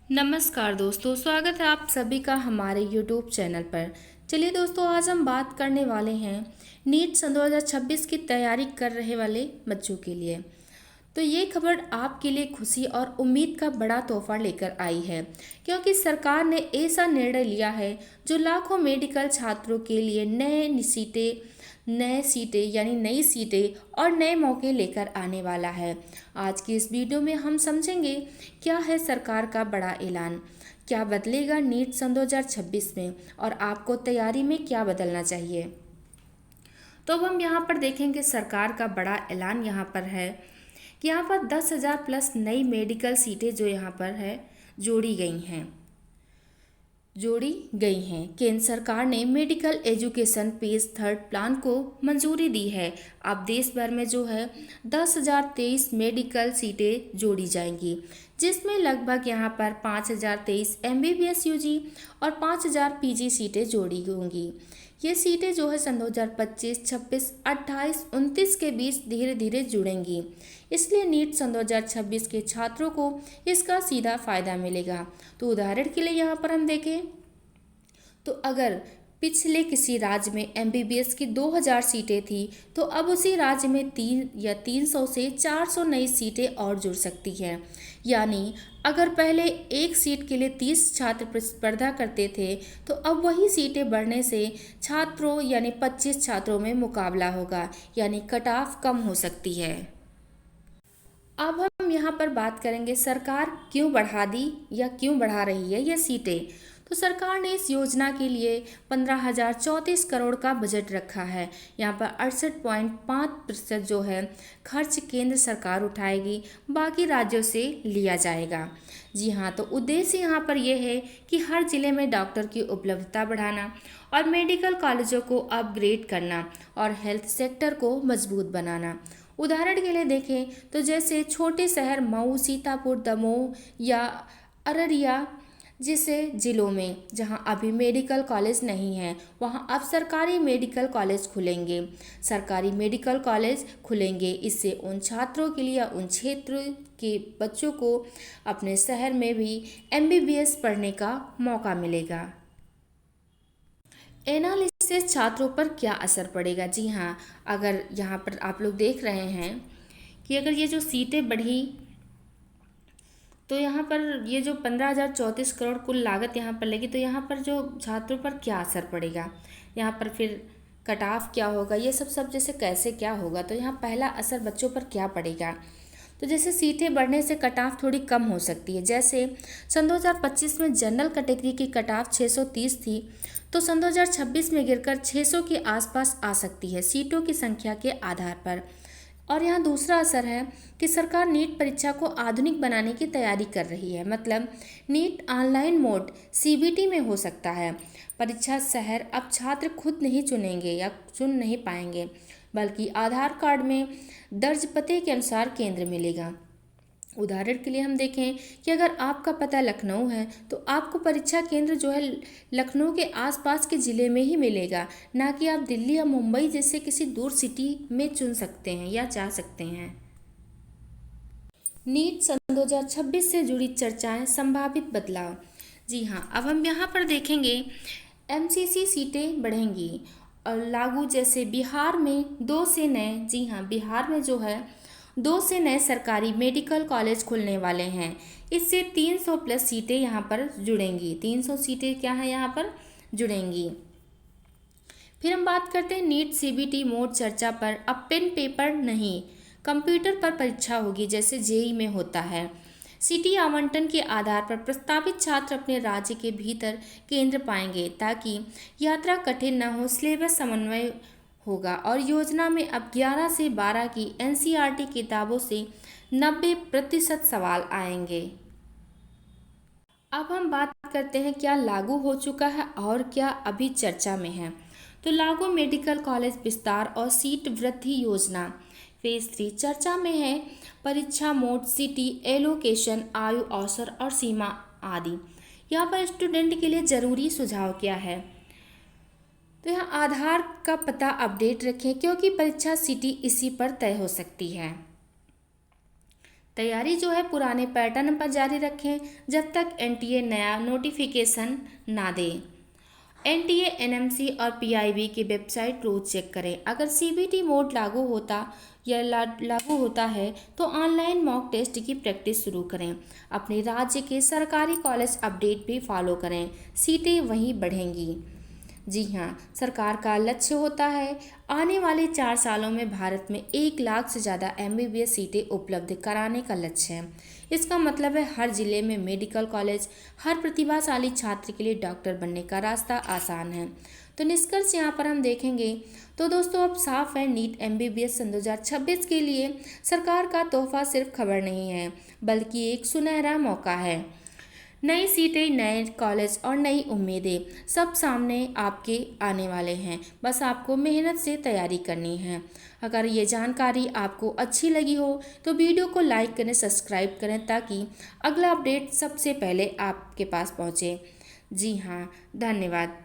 नमस्कार दोस्तों, स्वागत है आप सभी का हमारे YouTube चैनल पर। चलिए दोस्तों, आज हम बात करने वाले हैं नीट सन 2026 की तैयारी कर रहे वाले बच्चों के लिए। तो ये खबर आपके लिए खुशी और उम्मीद का बड़ा तोहफा लेकर आई है, क्योंकि सरकार ने ऐसा निर्णय लिया है जो लाखों मेडिकल छात्रों के लिए नए सीटें यानी नई सीटें और नए मौके लेकर आने वाला है। आज की इस वीडियो में हम समझेंगे क्या है सरकार का बड़ा ऐलान, क्या बदलेगा नीट सन 2026 में और आपको तैयारी में क्या बदलना चाहिए। तो अब हम यहाँ पर देखेंगे सरकार का बड़ा ऐलान यहाँ पर है कि यहाँ पर 10,000 प्लस नई मेडिकल सीटें जो यहाँ पर है जोड़ी गई हैं। केंद्र सरकार ने medical education page third plan को मंजूरी दी है। अब देश भर में जो है 10,023 मेडिकल सीटें जोड़ी जाएंगी, जिसमें लगभग यहाँ पर 5,023 MBBS यूजी और 5,000 पीजी सीटें जोड़ी होंगी। ये सीटें जो है सन 2025, 26, 28, 29 के बीच धीरे धीरे जुड़ेंगी। इसलिए नीट सन 2026 के छात्रों को इसका सीधा फायदा मिलेगा। तो उदाहरण के लिए यहाँ पर हम देखें तो अगर पिछले किसी राज्य में MBBS की 2,000 सीटें थी, तो अब उसी राज्य में 300 से 400 नई सीटें और जुड़ सकती हैं। यानी अगर पहले एक सीट के लिए 30 छात्र प्रतिस्पर्धा करते थे, तो अब वही सीटें बढ़ने से छात्रों यानी 25 छात्रों में मुकाबला होगा, यानी कट ऑफ कम हो सकती है। अब हम यहाँ पर बात करेंगे सरकार क्यों बढ़ा दी या क्यों बढ़ा रही है ये सीटें। तो सरकार ने इस योजना के लिए 15,034 करोड़ का बजट रखा है। यहाँ पर 68.5% जो है खर्च केंद्र सरकार उठाएगी, बाकी राज्यों से लिया जाएगा। जी हाँ, तो उद्देश्य यहाँ पर यह है कि हर जिले में डॉक्टर की उपलब्धता बढ़ाना और मेडिकल कॉलेजों को अपग्रेड करना और हेल्थ सेक्टर को मजबूत बनाना। उदाहरण के लिए देखें तो जैसे छोटे शहर मऊ, सीतापुर, दमोह या अररिया जैसे जिलों में जहां अभी मेडिकल कॉलेज नहीं है, वहां अब सरकारी मेडिकल कॉलेज खुलेंगे। इससे उन छात्रों के लिए या उन क्षेत्र के बच्चों को अपने शहर में भी MBBS पढ़ने का मौका मिलेगा। एनालिसिस छात्रों पर क्या असर पड़ेगा। जी हाँ, अगर यहाँ पर आप लोग देख रहे हैं कि अगर ये जो सीटें बढ़ी, तो यहाँ पर ये जो 15,034 करोड़ कुल लागत यहाँ पर लगी, तो यहाँ पर जो छात्रों पर क्या असर पड़ेगा, यहाँ पर फिर कट ऑफ क्या होगा, ये सब जैसे कैसे क्या होगा। तो यहाँ पहला असर बच्चों पर क्या पड़ेगा, तो जैसे सीटें बढ़ने से कट ऑफ थोड़ी कम हो सकती है। जैसे सन 2025 में जनरल कैटेगरी की कट ऑफ 630 थी, तो सन 2026 में गिरकर 600 के आसपास आ सकती है सीटों की संख्या के आधार पर। और यहाँ दूसरा असर है कि सरकार नीट परीक्षा को आधुनिक बनाने की तैयारी कर रही है। मतलब नीट ऑनलाइन मोड CBT में हो सकता है। परीक्षा शहर अब छात्र खुद नहीं चुनेंगे या चुन नहीं पाएंगे, बल्कि आधार कार्ड में दर्ज पते के अनुसार केंद्र मिलेगा। उदाहरण के लिए हम देखें कि अगर आपका पता लखनऊ है, तो आपको परीक्षा केंद्र जो है लखनऊ के आसपास के ज़िले में ही मिलेगा, ना कि आप दिल्ली या मुंबई जैसे किसी दूर सिटी में चुन सकते हैं या जा सकते हैं। नीट सन 2026 से जुड़ी चर्चाएं, संभावित बदलाव। जी हाँ, अब हम यहाँ पर देखेंगे MCC सीटें बढ़ेंगी और लागू। जैसे बिहार में 2 से नए, जी हाँ, बिहार में जो है 2 से नए सरकारी मेडिकल कॉलेज खुलने वाले हैं। इससे 300 प्लस सीटें यहाँ पर जुड़ेंगी। 300 सीटें क्या है यहाँ पर जुड़ेंगी। फिर हम बात करते हैं नीट CBT मोड चर्चा पर। अब पेन पेपर नहीं, कंप्यूटर पर परीक्षा होगी, जैसे JEE में होता है। सीटी आवंटन के आधार पर प्रस्तावित छात्र अपने राज्य के भीतर केंद्र पाएंगे, ताकि यात्रा कठिन न हो। सिलेबस समन्वय होगा और योजना में अब 11 से 12 की NCERT किताबों से 90% सवाल आएंगे। अब हम बात करते हैं क्या लागू हो चुका है और क्या अभी चर्चा में है। तो लागू मेडिकल कॉलेज विस्तार और सीट वृद्धि योजना फेज 3 चर्चा में है। परीक्षा मोड, सिटी एलोकेशन, आयु अवसर और सीमा आदि। यहाँ पर स्टूडेंट के लिए जरूरी सुझाव क्या है, तो यहाँ आधार का पता अपडेट रखें, क्योंकि परीक्षा सिटी इसी पर तय हो सकती है। तैयारी जो है पुराने पैटर्न पर जारी रखें जब तक एनटीए नया नोटिफिकेशन ना दे। एनटीए, एनएमसी और पीआईबी की वेबसाइट रोज चेक करें। अगर सीबीटी मोड लागू होता है तो ऑनलाइन मॉक टेस्ट की प्रैक्टिस शुरू करें। अपने राज्य के सरकारी कॉलेज अपडेट भी फॉलो करें, सीटें वहीं बढ़ेंगी। जी हाँ, सरकार का लक्ष्य होता है आने वाले 4 सालों में भारत में 1 लाख से ज़्यादा एमबीबीएस सीटें उपलब्ध कराने का लक्ष्य है। इसका मतलब है हर जिले में मेडिकल कॉलेज, हर प्रतिभाशाली छात्र के लिए डॉक्टर बनने का रास्ता आसान है। तो निष्कर्ष यहाँ पर हम देखेंगे तो दोस्तों अब साफ है, नीट एमबीबीएस सन 2026 के लिए सरकार का तोहफा सिर्फ खबर नहीं है बल्कि एक सुनहरा मौका है। नई सीटें, नए कॉलेज और नई उम्मीदें सब सामने आपके आने वाले हैं। बस आपको मेहनत से तैयारी करनी है। अगर ये जानकारी आपको अच्छी लगी हो तो वीडियो को लाइक करें, सब्सक्राइब करें ताकि अगला अपडेट सबसे पहले आपके पास पहुँचे। जी हाँ, धन्यवाद।